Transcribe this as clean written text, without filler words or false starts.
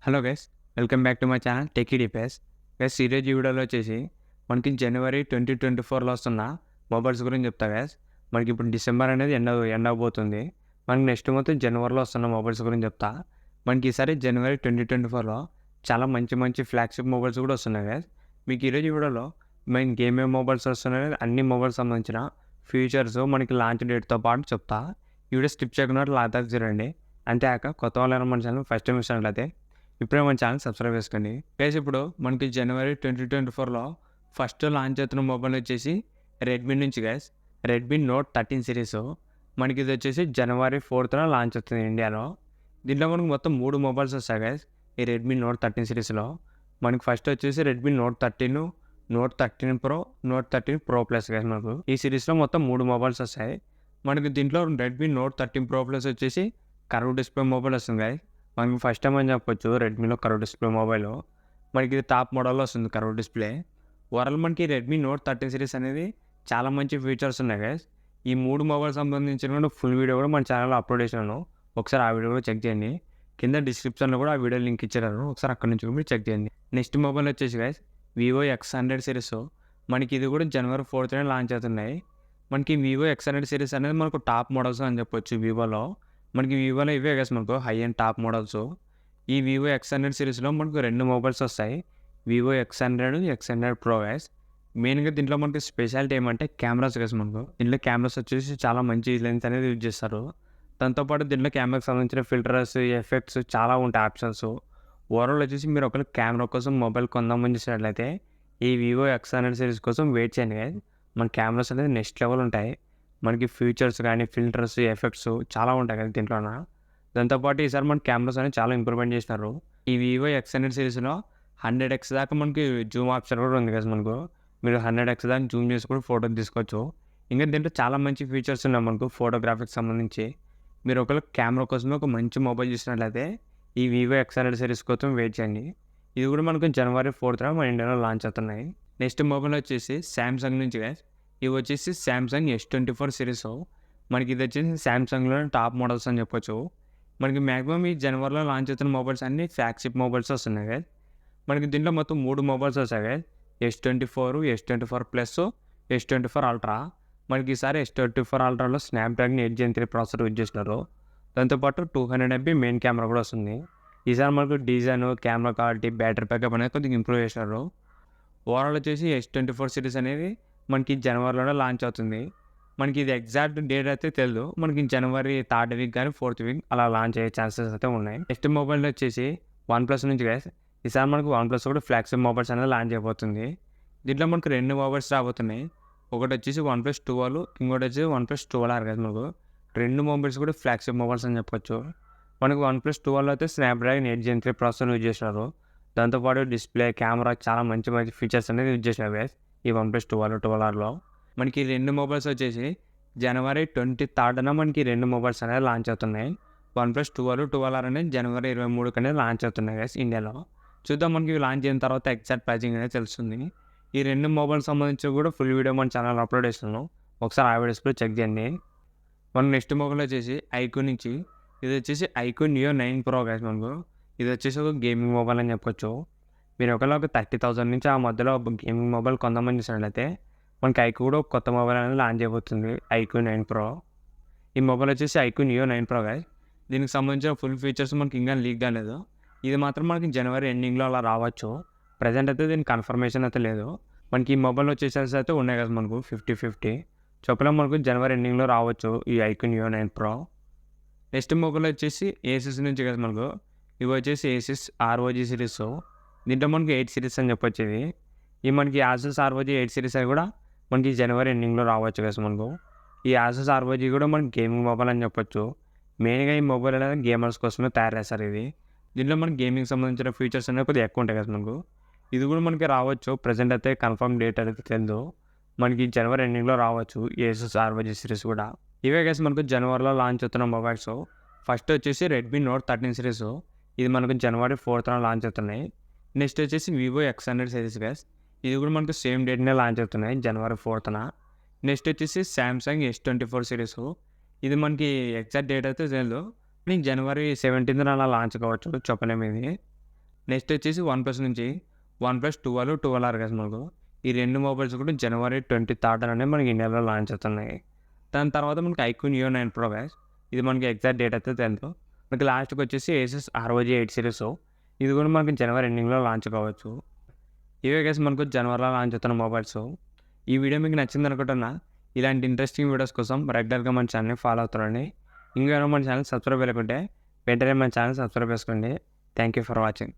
Hello guys, welcome back to my channel techie డిపేస్. Guys, ఈరోజు ఈ వీడియోలో వచ్చేసి మనకి జనవరి 2024లో వస్తున్న మొబైల్స్ గురించి చెప్తా గైస్. మనకి ఇప్పుడు డిసెంబర్ అనేది ఎండ్ అవబోతుంది. మనకి నెక్స్ట్ మంత్ జనవరిలో వస్తున్న మొబైల్స్ గురించి చెప్తా. మనకి ఈసారి జనవరి 2024లో చాలా మంచి మంచి ఫ్లాగ్షిప్ మొబైల్స్ కూడా వస్తున్నాయి గైస్. మీకు ఈరోజు ఈ వీడియోలో మనకి ఏమేమి మొబైల్స్ వస్తున్నాయి, అన్ని మొబైల్స్ సంబంధించిన ఫీచర్స్ మనకి లాంచ్ డేట్తో పాటు చెప్తా. ఈ వీడియో స్కిప్ చేయకుండా లాదాకా చూడండి. అంతేకాక కొత్త వాళ్ళు మన ఛానల్ ఫస్ట్ టైం ఇచ్చినట్లయితే ఇప్పుడే మన ఛానల్ సబ్స్క్రైబ్ చేసుకోండి గైస్. ఇప్పుడు మనకి జనవరి 2024లో ఫస్ట్ లాంచ్ అవుతున్న మొబైల్ వచ్చేసి రెడ్మీ నుంచి గైస్. రెడ్మీ నోట్ 13 సిరీస్ మనకి ఇది వచ్చేసి జనవరి 4th లాంచ్ అవుతుంది ఇండియాలో. దీంట్లో మనకు మొత్తం 3 మొబైల్స్ వస్తాయి గైస్. ఈ రెడ్మీ నోట్ 13 సిరీస్లో మనకి ఫస్ట్ వచ్చేసి Redmi note 13, note 13 pro, note 13 pro plus guys. మనకు ఈ సిరీస్లో మొత్తం 3 మొబైల్స్ వస్తాయి. మనకి దీంట్లో రెడ్మీ నోట్ 13 ప్రో ప్లస్ వచ్చేసి కర్వ్ డిస్ప్లే మొబైల్ వస్తుంది గైస్. మనకి ఫస్ట్ టైం అని చెప్పొచ్చు రెడ్మీలో కర్వ్ డిస్ప్లే మొబైల్. మనకి ఇది టాప్ మోడల్లో వస్తుంది కర్వ్ డిస్ప్లే. ఓవరాల్ మనకి రెడ్మీ నోట్ 13 సిరీస్ అనేది చాలా మంచి ఫీచర్స్ ఉన్నాయి గైస్. ఈ 3 మొబైల్ సంబంధించిన ఫుల్ వీడియో కూడా మన ఛానల్లో అప్లోడ్ చేశాను. ఒకసారి ఆ వీడియో కూడా చెక్ చేయండి. కింద డిస్క్రిప్షన్లో కూడా ఆ వీడియో లింక్ ఇచ్చారు, ఒకసారి అక్కడ నుంచి మీరు చెక్ చేయండి. నెక్స్ట్ మొబైల్ వచ్చేసి గైస్ వివో X100 సిరీస్. మనకి ఇది కూడా జనవరి 4th లాంచ్ అవుతున్నాయి. మనకి వివో X100 సిరీస్ అనేది మనకు టాప్ మోడల్స్ అని చెప్పొచ్చు వివోలో. మనకి వివోలో ఇవే గైస్ మనకు హై అండ్ టాప్ మోడల్స్. ఈ వివో X100 సిరీస్లో మనకు 2 మొబైల్స్ వస్తాయి, Vivo X100, X100 pro guys. మెయిన్గా దీంట్లో మనకి స్పెషాలిటీ ఏమంటే కెమెరాస్ గైస్. మనకు దీంట్లో కెమెరాస్ వచ్చేసి చాలా మంచి లెన్స్ అనేది యూజ్ చేస్తారు. దాంతోపాటు దీంట్లో కెమెరాకి సంబంధించిన ఫిల్టర్స్, ఎఫెక్ట్స్ చాలా ఉంటాయి ఆప్షన్స్. ఓవరాల్ వచ్చేసి మీరు ఒకవేళ కెమెరా కోసం మొబైల్ కొందామని చేసినట్లయితే ఈ వివో X100 సిరీస్ కోసం వెయిట్ చేయండి గైస్. మన కెమెరాస్ అనేది నెక్స్ట్ లెవెల్ ఉంటాయి. మనకి ఫీచర్స్ కానీ ఫిల్టర్స్, ఎఫెక్ట్స్ చాలా ఉంటాయి కదా దీంట్లోన. దాంతోపాటు ఈసారి మన కెమెరాస్ అనేది చాలా ఇంప్రూవ్మెంట్ చేసినారు. ఈ వివో X100 సిరీస్లో 100x దాకా మనకి జూమ్ ఆప్షన్ కూడా ఉంది కదా మనకు. మీరు 100x దాకా జూమ్ చేసి కూడా ఫోటో తీసుకోవచ్చు. ఇంకా దీంట్లో చాలా మంచి ఫీచర్స్ ఉన్నాయి మనకు ఫోటోగ్రాఫీకి సంబంధించి. మీరు ఒకవేళ కెమెరా కోసమే ఒక మంచి మొబైల్ చూసినట్లయితే ఈ వివో X100 సిరీస్ కోసం వెయిట్ చేయండి. ఇది కూడా మనకు జనవరి 4th మన ఇండియాలో లాంచ్ అవుతున్నాయి. నెక్స్ట్ మొబైల్ వచ్చేసి శాంసంగ్ నుంచి గైస్. ఇవి వచ్చేసి శాంసంగ్ S24 సిరీస్. మనకి ఇది వచ్చేసి శాంసంగ్లో టాప్ మోడల్స్ అని చెప్పొచ్చు. మనకి మ్యాక్సిమం ఈ జనవరిలో లాంచ్ అవుతున్న మొబైల్స్ అన్ని ఫ్లాగ్షిప్ మొబైల్స్ వస్తున్నాయి గైస్. మనకి దీంట్లో మొత్తం 3 మొబైల్స్ వస్తాయి guys. S24, S24 plus, S24 ultra. మనకి ఈసారి S24 అల్ట్రాలో స్నాప్డ్రాగన్ 8 Gen 3 ప్రాసెసర్ యూజ్ చేసినారు. దాంతోపాటు 200 MP మెయిన్ కెమెరా కూడా వస్తుంది. ఈసారి మనకు design, camera quality, battery backup అనేది కొద్దిగా ఇంప్రూవ్ చేసినారు. ఓవరాల్ వచ్చేసి S24 సిరీస్ అనేది మనకి జనవరిలోనే లాంచ్ అవుతుంది. మనకి ఇది ఎగ్జాక్ట్ డేట్ అయితే తెలియదు. మనకి జనవరి 3rd వీక్ కానీ 4th వీక్ అలా లాంచ్ అయ్యే ఛాన్సెస్ అయితే ఉన్నాయి. నెక్స్ట్ మొబైల్ వచ్చేసి OnePlus నుంచి గైస్. ఈసారి మనకు OnePlus కూడా ఫ్లాగ్షిప్ మొబైల్స్ అనేది లాంచ్ అయిపోతుంది. దీంట్లో మనకు 2 మొబైల్స్ రాబోతున్నాయి. ఒకటి వచ్చేసి OnePlus 12, ఇంకోటి వచ్చేసి OnePlus 12R గైస్. మనకు 2 మొబైల్స్ కూడా ఫ్లాగ్షిప్ మొబైల్స్ అని చెప్పొచ్చు. మనకు OnePlus 12 అయితే స్నాప్డ్రాగన్ 8 Gen 3 ప్రాసెసర్ యూజ్ చేసినారు. దాంతోపాటు డిస్ప్లే, కెమెరా చాలా మంచి మంచి ఫీచర్స్ అనేది యూజ్ చేసినారు గైస్ ఈ OnePlus 12Rలో. మనకి 2 మొబైల్స్ వచ్చేసి జనవరి 23rd మనకి 2 మొబైల్స్ అనేది లాంచ్ అవుతున్నాయి. OnePlus 12R అనేది జనవరి 23 అనేది లాంచ్ అవుతున్నాయి గైస్ ఇండియాలో. చూద్దాం, మనకి లాంచ్ అయిన తర్వాత ఎగ్జాక్ట్ ప్రైజింగ్ అనేది తెలుస్తుంది. ఈ 2 మొబైల్ సంబంధించి కూడా ఫుల్ వీడియో మన ఛానల్ అప్లోడ్ చేస్తున్నాను, ఒకసారి ఆ వీడియోస్ కూడా చెక్ చేయండి. మన నెక్స్ట్ మొబైల్ వచ్చేసి ఐక్యూ నుంచి. ఇది వచ్చేసి ఐక్యూ నియో 9 ప్రో గైస్. మనకు ఇది వచ్చేసి ఒక గేమింగ్ మొబైల్ అని చెప్పొచ్చు. మీరు ఒకవేళ ఒక 30,000 నుంచి ఆ మధ్యలో గేమింగ్ మొబైల్ కొందామని చూసినట్లయితే మనకి ఐక్యూ కూడా ఒక కొత్త మొబైల్ అనేది లాంచ్ అయిపోతుంది, ఐక్యూ 9 ప్రో. ఈ మొబైల్ వచ్చేసి ఐక్యూ నియో 9 ప్రో గైస్. దీనికి సంబంధించిన ఫుల్ ఫీచర్స్ మనకి ఇంకా లీక్ కాలేదు. ఇది మాత్రం మనకి జనవరి ఎండింగ్లో అలా రావచ్చు. ప్రజెంట్ అయితే దీనికి కన్ఫర్మేషన్ అయితే లేదు. మనకి ఈ మొబైల్ వచ్చేసేసి అయితే ఉన్నాయి కదా మనకు 50-50. చెప్పలేం, మనకు జనవరి ఎండింగ్లో రావచ్చు ఈ iQOO Neo 9 Pro. Next mobile వచ్చేసి ఏసిస్ నుంచి కదా మనకు. ఇవి వచ్చేసి ఏసిస్ ROG సిరీస్. దీంట్లో మనకి 8 సిరీస్ అని చెప్పొచ్చు. ఈ మనకి ఆసూస్ ROG 8 సిరీస్ అని కూడా మనకి జనవరి ఎండింగ్లో రావచ్చు కదా మనకు. ఈ ఆసూస్ ROG కూడా మనకి గేమింగ్ మొబైల్ అని చెప్పొచ్చు. మెయిన్గా ఈ మొబైల్ అనేది గేమర్స్ కోసమే తయారు చేస్తారు ఇది. దీంట్లో మనకి గేమింగ్ సంబంధించిన ఫీచర్స్ అనేవి కొద్దిగా ఎక్కువ ఉంటాయి కదా మనకు. ఇది కూడా మనకి రావచ్చు, ప్రజెంట్ అయితే కన్ఫర్మ్ డేట్ అయితే తెలియదు. మనకి జనవరి ఎండింగ్లో రావచ్చు ఏసూస్ ROG సిరీస్ కూడా. ఇవే గైస్ మనకు జనవరిలో లాంచ్ అవుతున్న మొబైల్స్. ఫస్ట్ వచ్చేసి రెడ్మీ నోట్ 13 సిరీస్. ఇది మనకు జనవరి 4th లాంచ్ అవుతున్నాయి. నెక్స్ట్ వచ్చేసి వివో X100 సిరీస్ గైస్. ఇది కూడా మనకు సేమ్ డేట్నే లాంచ్ అవుతున్నాయి, జనవరి 4th. నెక్స్ట్ వచ్చేసి శాంసంగ్ S24 సిరీస్. ఇది మనకి ఎగ్జాక్ట్ డేట్ అయితే తెలియదు, జనవరి 17th అలా లాంచ్ కావచ్చు, చెప్పలేము ఇది. నెక్స్ట్ వచ్చేసి వన్ ప్లస్ నుంచి వన్ ప్లస్ 12R గైస్ మనకు. ఈ 2 మొబైల్స్ కూడా జనవరి 23 అనేది మనకి ఇండియాలో లాంచ్ అవుతున్నాయి. దాని తర్వాత మనకి ఐక్యూన్ యూనో 9 ప్రో గైస్. ఇది మనకి ఎగ్జాక్ట్ డేట్ అయితే తెలీదు. మనకి లాస్ట్‌కి వచ్చేసి ఏసస్ ROG 8 సిరీస్. ఇది కూడా మనకి జనవరి ఎండింగ్‌లో లాంచ్ కావచ్చు. ఇవే గైస్ మనకు జనవరిలో లాంచ్ అవుతున్న మొబైల్స్. ఈ వీడియో మీకు నచ్చింది అనుకుంటున్నా. ఇలాంటి ఇంట్రెస్టింగ్ వీడియోస్ కోసం రెగ్యులర్‌గా మన ఛానల్‌ని ఫాలో అవుతుండండి. ఇంకా మన ఛానల్ సబ్స్క్రైబ్ చేయకుంటే వెంటనే మన ఛానల్ సబ్స్క్రైబ్ చేసుకోండి. Thank you for watching.